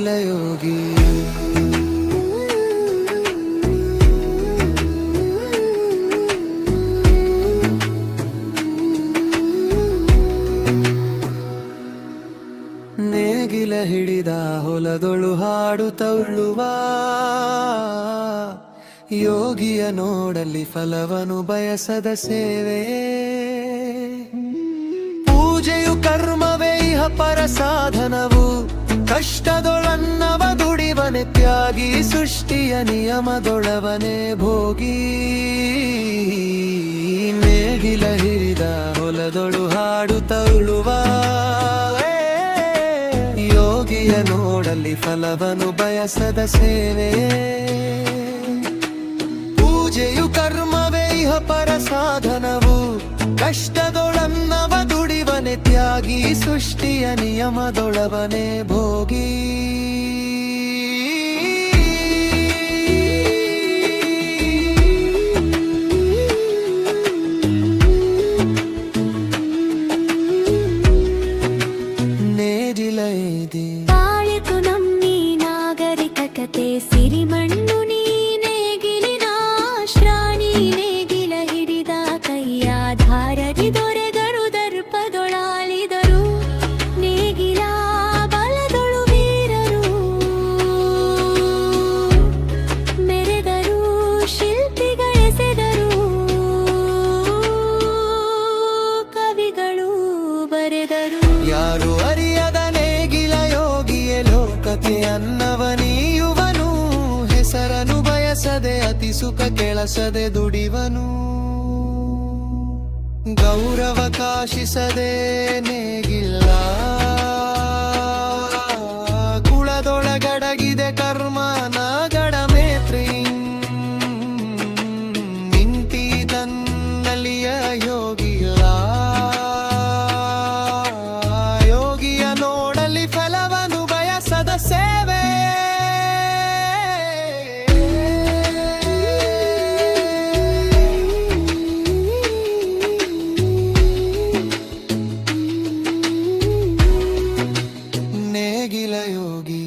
ನೇಗಿಲ ಯೋಗಿ. ನೇಗಿಲ ಹಿಡಿದ ಹೊಲದೊಳು ಹಾಡುತ್ತಳುವ ಯೋಗಿಯ ನೋಡಲಿ ಫಲವನು ಬಯಸದ ಸೇವೆ. ಪೂಜೆಯು ಕರ್ಮವೇ ಇಹ ಪರ ಸಾಧನವು, ಕಷ್ಟದೊಳನ್ನವ ದುಡಿವನೆ ತ್ಯಾಗಿ, ಸೃಷ್ಟಿಯ ನಿಯಮದೊಳವನೆ ಭೋಗಿ. ನೇಗಿಲ ಹಿಡಿದ ಹೊಲದೊಳು ಹಾಡುತ್ತಳುವ ಯೋಗಿಯ ನೋಡಲಿ ಫಲವನು ಬಯಸದ ಸೇವೆ. ಪೂಜೆಯು ಕರ್ಮವೇ ಇಹ ಪರ ಸಾಧನವು, ಕಷ್ಟದೊಳನ್ನವ ದುಡಿವನೆ ತ್ಯಾಗಿ, ಸೃಷ್ಟಿಯ ನಿಯಮದೊಳವನೆ ಭೋಗಿ. ನೇಗಿಲ ಏದಿ ತಾಳಿತು ನಮ್ಮಿ ನಾಗರಿಕತೆ, ಸಿರಿಮಣ್ಣು ನೀ ನೇಗಿಲಿನ ಶ್ರಾಣಿ. ನೇಗಿಲ ಹಿಡಿದ ಕೈಯಾಧಾರದಿ ದೊರೆದರು, ದರ್ಪದೊಳಾಲಿದರು ನೇಗಿಲ ಬಲದೊಳು ವೀರರು. ಮೆರೆದರು ಶಿಲ್ಪಿಗಳೆಸೆದರು, ಕವಿಗಳು ಬರೆದರು. ಯಾರು ಅರಿಯದ ನೇಗಿಲ ಯೋಗಿಯೇ ಲೋಕಕ್ಕೆ ಅನ್ನವನೀಯುವನು, ಹೆಸರನು ಬಯಸದೆ ಅತಿ ಸುಖ ಕೆಳಸದೆ ದುಡಿವನು. ಗೌರವ ಕಾಶಿಸದೆ ನೇಗಿಲ್ಲ ಕುಳದೊಳಗಡಗಿದೆ ಕರ್ಮ ನಗಡಮೇತ್ರಿ. ನಿಂತಿ ತನ್ನಲಿಯ ಯೋಗಿಲ್ಲ, ಯೋಗಿಯ ನೋಡಲಿ ಫಲವನು ಬಯಸದ ಸೇವೆ. ನೇಗಿಲ ಯೋಗಿ.